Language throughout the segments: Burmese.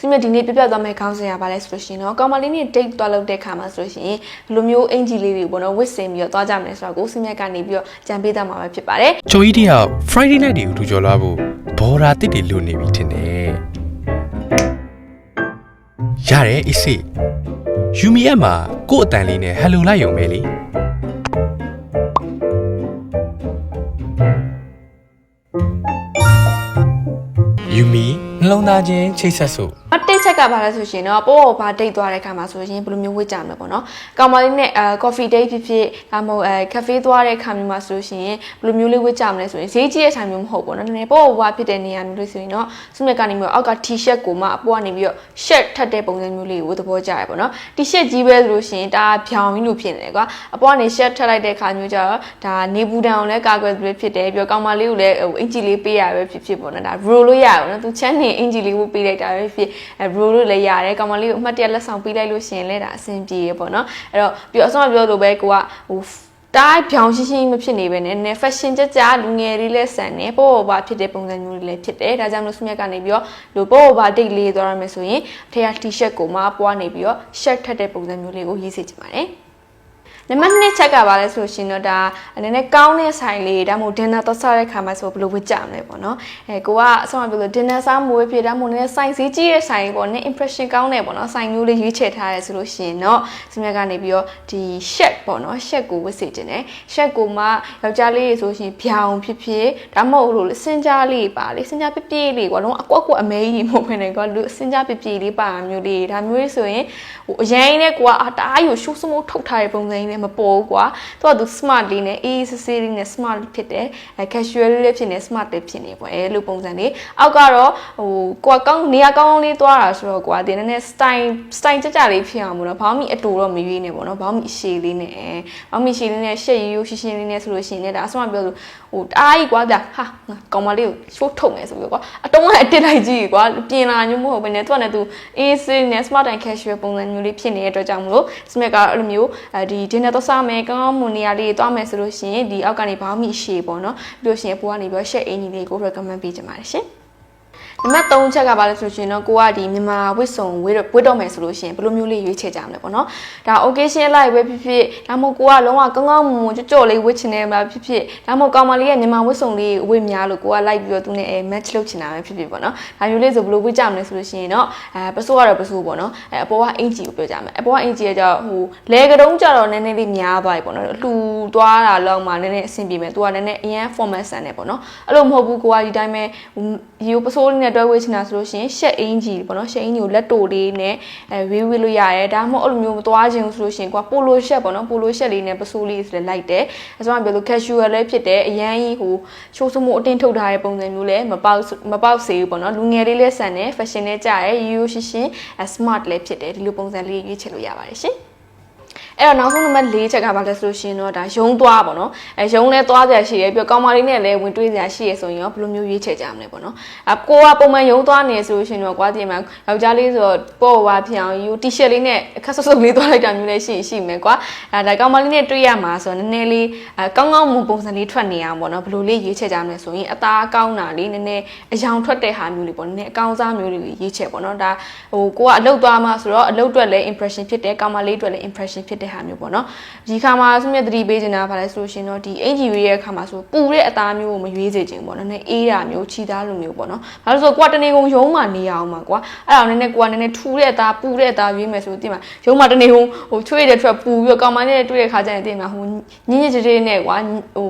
စမြဒီနေ့ပြပြသွားမယ့်ခေါင်းစဉ်ရပါလဲဆိုလို့ရှိရင်တော့ကောင်မလေးနဲ့ date သွားလုပ်တဲ့ခါမှာဆိုလို့ရှိရင်ဘယ်လိုမျိုးအင်ဂျီလေးတွေပေါ့နော်ဝစ်စင်ပြီးတော့သွားကြမလဲဆိုတော့ကိုစမြကနေပြီးတော့ကြံပေးသွားမှာပဲဖြစ်ပါတယ်။ချိုကြီးတယောက် Friday night တွေကိုထူကျော်လာဖို့ဘော်ရာတစ်တွေလိုနေပြီထင်တယ်။ရတယ်အစ်စေ။ယူမီအက်မှာကို့အတန်လေးနဲ့ဟယ်လိုလိုက်ရုံပဲလေ။ယူမီနှလုံးသားချင်းချိတ်ဆက်စို့တိတ်ချက်ကပါလဲဆိုရှင်တော့ပို့ဘာဒိတ်သွားတဲ့ခါမှာဆိုရင်ဘယ်လိုမျိုးဝစ်ကြမလဲပေါ့နော်ကောင်မလေးနဲ့coffee date ဖြစ်ဖြစ်ဒါမှမဟုတ်cafe သွားတဲ့ခါမျိုးမှာဆိုရှင်ဘယ်လိုမျိုးလေးဝစ်ကြမလဲဆိုရင်ဈေးကြီးတဲ့ဆိုင်မျိုးမဟုတ်ပေါ့နော်နည်းနည်းပို့ဘာဖြစ်တဲ့နေရာမျိုးလို့ဆိုရင်တော့စုမြက်ကနေပြီးတော့အောက်က t-shirt ကိုမှအပေါ်ကနေပြီးတော့ shirt ထပ်တဲ့ပုံစံမျိုးလေးကိုသဘောကျရပေါ့နော် t-shirt ကြီးပဲဆိုလို့ရှင်ဒါဖြောင်ကြီးလို့ဖြစ်နေတယ်ကွာအပေါ်ကနေ shirt ထပ်လိုက်တဲ့ခါမျိုးကျတော့ဒါနေပူတံကိုလည်းကာကွယ်ပြီးဖြစ်တယ်ပြီးတော့ကောင်မလေးကိုလည်းအင်ဂျီလေးပေးရပဲဖြစ်ပေါ့နော်ဒါ roll လို့ရပါတော့သူချမ်းနေအင်ဂျီလေးကိုပေးလိုက်တာပဲဖြစ် roll လို့လည်းရတယ်ကောင်မလေးကိုအမှတ်တရလက်ဆောင်ပေးလိုက်လို့ရှင်လဲဒါအဆင်ပြေရပေါ့နော်အဲ့တော့ပြီးတော့အဆုံးမပြောလို့ပဲကိုကဟိုတိုင်းဖြောင်ရှင်းရှင်းမဖြစ်နေပဲနဲ့ fashion ကြကြလူငယ်လေးလဲဆန်နေပို့ဘာဖြစ်တဲ့ပုံစံမျိုးလေးလည်းဖြစ်တယ်ဒါကြောင့်မလို့စမြက်ကနေပြီးတော့လူပို့ဘာဒိတ်လေးသွားရမယ်ဆိုရင်အထက်က t-shirt ကိုမှပွားနေပြီးတော့ shirt ထပ်တဲ့ပုံစံမျိုးလေးကိုရေးစေချင်ပါတယ်နံပါတ်2ချက်ကပါလဲဆိုရှင်တော့ဒါအနေနဲ့ကောင်းတဲ့ဆိုင်လေးဒါမှမဟုတ် dinner တော့စားတဲ့ခါမှာဆိုဘယ်လိုဝတ်ကြမလဲပေါ့နော်ကိုကအဆုံးမပြောလို့ dinner စားမွေးဖြစ်ဒါမှမဟုတ်လည်းဆိုင်စည်းကြီးတဲ့ဆိုင်ပေါ့နဲ့ impression ကောင်းတယ်ပေါ့နော်ဆိုင်မျိုးလေးရွေးချယ်ထားရဲဆိုလို့ရှင်တော့စမြက်ကနေပြီးတော့ဒီ shirt ပေါ့နော် shirt ကိုဝတ်စေချင်တယ် shirt ကိုမှယောက်ျားလေးဆိုရှင်ဖြောင်ဖြစ်ဖြစ်ဒါမှမဟုတ်လို့စင်ကြားလေးပါလေစင်ကြားပြပြလေးကွာလုံးအကွက်ကွက်အမဲကြီးမဟုတ်ဘဲနဲ့ကွာလူစင်ကြားပြပြလေးပါမျိုးလေးဒါမျိုးဆိုရင်ဟိုအရင်နဲ့ကိုကအတားယူရှုစမိုးထုတ်ထားတဲ့ပုံစံမပေါ်ဘူးကွာသူက smart လေးနဲ့ easy လေးနဲ့ smart ဖြစ်တယ် casual လေးဖြစ်နေ smart လေးဖြစ်နေပေါ့အဲလိုပုံစံလေးအောက်ကတော့ဟိုကိုကကောင်းနေရာကောင်းလေးသွားတာဆိုတော့ကွာဒီနည်းနည်း style ကြကြလေးဖြစ်အောင်ပေါ့နော်ဘောင်းမီအတူတော့မရွေးနေပေါ့နော်ဘောင်းမီအရှည်လေးနဲ့ဘောင်းမီရှည်လေးနဲ့ရှက်ရိုးရှင်းရှင်းလေးနဲ့ဆိုလို့ရှိရင်လည်းဒါအဆုံးမပြောလို့ဟိုတအားကြီးကွာဒါဟာကောင်မလေးကိုရှိုးထုတ်မယ်ဆိုပြီးကွာအတုံးကအတစ်လိုက်ကြီးကွာပြင်လာမျိုးမဟုတ်ဘဲနဲ့သူကလည်းသူ easy နဲ့ smart and casual ပုံစံမျိုးလေးဖြစ်နေတဲ့အတွက်ကြောင့်မလို့ smart ကအဲ့လိုမျိုးဒီ dinner တော့စားမယ်ကောင်းမွန်နေရာလေးတွားမယ်ဆိုလို့ရှိရင်ဒီအောက်ကနေဘောင်းမီရှည်ပေါ့နော်ပြီးလို့ရှိရင်အပေါ်ကနေပြီး share အင်ဂျီလေးကို recommend ပေးချင်ပါတယ်ရှင်နံပါတ်3ချက်ကပါလဲဆိုရှင်တော့ကိုကဒီမြန်မာဝစ်စုံဝစ်တော့မယ်ဆိုလို့ရှင်ဘယ်လိုမျိုးလေးရွေးချယ်ကြမလဲပေါ့နော်ဒါ occasion လိုက်ပဲဖြစ်ဖြစ်ဒါမှမဟုတ်ကိုကလုံးဝကောင်းကောင်းမွန်ကြော့လေးဝစ်ချင်တယ်ပါဖြစ်ဖြစ်ဒါမှမဟုတ်ကောင်မလေးရဲ့မြန်မာဝစ်စုံလေးဝစ်များလို့ကိုကလိုက်ပြီးတော့သူနဲ့match လုပ်ချင်တာပဲဖြစ်ဖြစ်ပေါ့နော်ဒါမျိုးလေးဆိုဘယ်လိုဝစ်ကြမလဲဆိုလို့ရှင်တော့ပစိုးကတော့ပစိုးပေါ့နော်အပေါ်ကအင်ဂျီကိုပြောကြမယ်အပေါ်ကအင်ဂျီကကြောင့်ဟိုလဲကတုံးကြတော့နည်းနည်းလေးများသွားပြီပေါ့နော်လှူသွားတာလောက်မှနည်းနည်းအဆင်ပြေမယ်သူကနည်းနည်းအရင် format ဆန်တယ်ပေါ့နော်အဲ့လိုမဟုတ်ဘူးကိုကဒီတိုင်းပဲဒီပစိုးလေးနဲ့တွဲဝစ်ချင်တာဆိုလို့ရှိရင်ရှက်အင်ဂျီပေါ့နော်ရှက်အင်ဂျီကိုလက်တိုလေးနဲ့ဝေးလို့ရတယ်ဒါမှမဟုတ်အဲ့လိုမျိုးမသွားခြင်းဆိုလို့ရှိရင်ကွာပိုလိုရှက်ပေါ့နော်ပိုလိုရှက်လေးနဲ့ပစိုးလေးဆိုလည်းလိုက်တယ်အဲဆိုမှပြောလို့ casual လည်းဖြစ်တယ်အရန်ကြီးဟိုရှိုးစမိုးအတင်းထုတ်ထားတဲ့ပုံစံမျိုးလည်းမပေါက်စေဘူးပေါ့နော်လူငယ်လေးလည်းဆန်တယ် fashion နဲ့ကြရဲရိုးရှင်းရှင်း smart လည်းဖြစ်တယ်ဒီလိုပုံစံလေးရွေးချယ်လို့ရပါတယ်ရှင်အဲ့တော့နောက်ဆုံးနံပါတ်4ချက်ကဘာလဲဆိုလို့ရှိရင်တော့ဒါရုံးသွားပေါ့နော်ရုံးလဲသွားကြရှိရဲပြီးတော့ကောင်မလေးနဲ့လည်းဝင်တွေ့ကြရှိရဲဆိုရင်ရောဘယ်လိုမျိုးရွေးချယ်ကြမလဲပေါ့နော်ကိုကပုံမှန်ရုံးသွားနေဆိုလို့ရှိရင်တော့ကွာဒီမှာယောက်ျားလေးဆိုတော့ပေါ့ဝါဖြစ်အောင်ယူ t-shirt လေးနဲ့အခက်ဆုပ်လေးသွားလိုက်တာမျိုးလည်းရှိမယ်ကွာဒါကောင်မလေးနဲ့တွေ့ရမှာဆိုတော့နည်းနည်းလေးကောင်းကောင်းမွန်ပုံစံလေးထွက်နေအောင်ပေါ့နော်ဘယ်လိုလေးရွေးချယ်ကြမလဲဆိုရင်အသားကောင်းတာလေးနည်းနည်းအယောင်ထွက်တဲ့ဟာမျိုးလေးပေါ့နည်းနည်းအကောင်းစားမျိုးလေးရွေးချယ်ပေါ့နော်ဒါဟိုကိုကအလုပ်သွားမှာဆိုတော့အလုပ်အတွက်လည်း impression ဖြစ်တယ်ကောင်မလေးအတွက်လည်း impression ဖြစ်တဲ့ဟာမျိုးပေါ့နော်ဒီခါမှာသူမြတ်သတိပေးနေတာဗါလဲဆိုလို့ရှင်တော့ဒီအင်ဂျီရွေးရဲ့အခါမှာဆိုပူတဲ့အသားမျိုးကိုမရွေးစေချင်ပေါ့နော်နည်းအေးတာမျိုးချီသားလိုမျိုးပေါ့နော်ဘာလို့ဆိုကွာတနေကုန်ရုံးမှနေရအောင်ပါကွာအဲ့ဒါနည်းနည်းကွာနည်းနည်းထူတဲ့အသားပူတဲ့အသားရွေးမယ်ဆိုတော့ဒီမှာရုံးမှတနေကုန်ဟိုချွေးတဲ့ထွက်ပူပြီးတော့ကောင်မလေးနဲ့တွေ့တဲ့ခါကျရင်ဒီမှာဟိုညင်ညစ်ကြေးနဲ့ကွာဟို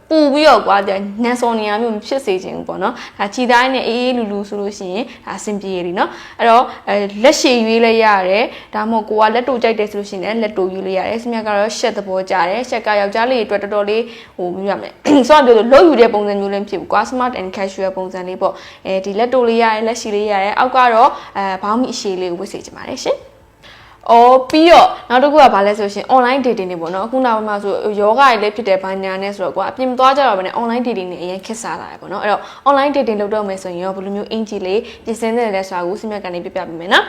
ပူပြီးတော့ကွာနန်စော်နေရမျိုးမဖြစ်စေချင်ဘူးပေါ့နော်ဒါချီသားနဲ့အေးအေးလူလူဆိုလို့ရှိရင်ဒါအဆင်ပြေရည်နော်အဲ့တော့လက်ရှည်ရွေးလိုက်ရတယ်ဒါမှမဟုတ်ကိုကလက်တူကြိုက်တယ်ဆိုလို့ရှိရင်လက်တူရွေးလိုက်ရတယ်စမြတ်ကတော့ရှက်သဘောကြတယ်ရှက်ကယောက်ျားလေးအတွက်တော်တော်လေးဟိုမြင်ရမယ်ဆိုတော့ပြောလို့လို့ယူတဲ့ပုံစံမျိုးလည်းဖြစ်ဘူးကွာ smart and casual ပုံစံလေးပေါ့ဒီလက်တိုလေးရတယ်လက်ရှည်လေးရတယ်အောက်ကတော့ဘောင်းမီအရှည်လေးကိုဝတ်စေချင်ပါတယ်ရှင် အော်ပြီးတော့နောက်တစ်ခုကဘာလဲဆိုရှင် online dating တွေပေါ့နော်အခုနောက်မှာဆိုယောဂတွေလည်းဖြစ်တယ်ဘာညာနဲ့ဆိုတော့ကွာအပြင်မသွားကြတော့ဘဲနဲ့ online dating တွေအရင်ခက်စားလာတယ်ပေါ့နော်အဲ့တော့ online dating လုပ်တော့မယ်ဆိုရင်ရောဘယ်လိုမျိုးအင်ဂျီလေးပြင်ဆင်နေလဲဆိုတာကိုစီမံကနေပြပြပေးမယ်နော်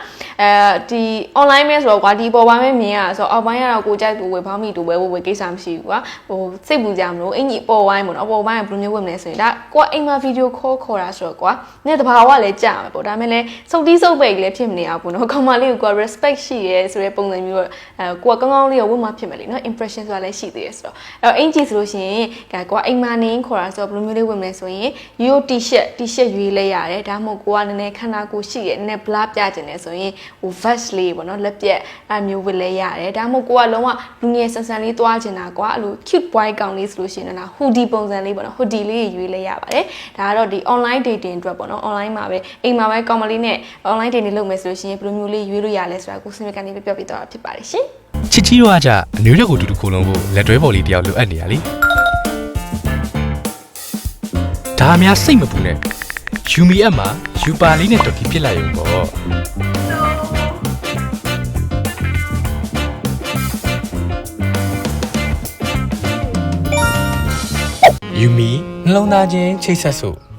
ဒီ online မဲဆိုတော့ကွာဒီပေါ်ပိုင်းမဲမြင်ရဆိုတော့အောက်ပိုင်းကတော့ကိုကြိုက်သူဝယ်ဖောင်းမိသူဝယ်ဖို့ဝယ်ကိစ္စမရှိဘူးကွာဟိုစိတ်ပူကြမလို့အင်ဂျီပေါ်ပိုင်းပေါ့နော်ပေါ်ပိုင်းကဘယ်လိုမျိုးဝယ်မလဲဆိုရင်ဒါကိုကအိမ်မှာဗီဒီယိုခေါ်တာဆိုတော့ကွာနည်းတဘာဝလည်းကြာမှာပေါ့ဒါပေမဲ့လည်းစုပ်တီးစုပ်ပိတ်လည်းဖြစ်မနေအောင်ပေါ့နော်ကောင်မလေးကို respect ရှိရဲဆိုတဲ့ပုံစံမျိုးကိုကကောင်းကောင်းလေးကိုဝတ်မှဖြစ်မယ်လေနော် impression ဆိုတာလည်းရှိသေးတယ်ဆိုတော့အဲ့တော့အင်ဂျီဆိုလို့ရှိရင်ကိုကအိမ်မှာနေခေါ်တာဆိုတော့ဘယ်လိုမျိုးလေးဝတ်မလဲဆိုရင်ရိုး t-shirt ရွေးလဲရတယ်ဒါမှမဟုတ်ကိုကနည်းနည်းခန္ဓာကိုယ်ရှိရဲနည်းနည်း blur ပြကျင်တယ်ဆိုရင်ဟို vest လေးပေါ့နော်လက်ပြက်အဲ့မျိုးဝတ်လဲရတယ်ဒါမှမဟုတ်ကိုကလုံးဝလူငယ်ဆန်ဆန်လေးသွားကျင်တာကွာအဲ့လို cute boy ကောင်လေးဆိုလို့ရှိရင်လား hoodie ပုံစံလေးပေါ့နော် hoodie လေးရွေးလဲရပါတယ်ဒါကတော့ဒီ online dating အတွက်ပေါ့နော် online မှာပဲအိမ်မှာပဲကောင်မလေးနဲ့ online dating လုပ်မယ်ဆိုလို့ရှိရင်ဘယ်လိုမျိုးလေးရွေးလို့ရလဲဆိုတာကိုစီမံကနေပြပြပေးတော့ဖြစ်ပါတယ်ရှင်ချစ်ကြီးတို့ကကြအမျိုးရက်ကိုတူတူခိုးလုံးဖို့လက်တွဲပေါ်လေးတယောက်လိုအပ်နေရလေဒါအများစိတ်မပူနဲ့ယူမီအပ်မှာယူပါလေးနဲ့တော်ကီပြစ်လိုက်ရုံပေါ့ယူမီနှလုံးသားချင်းချိတ်ဆက်စို့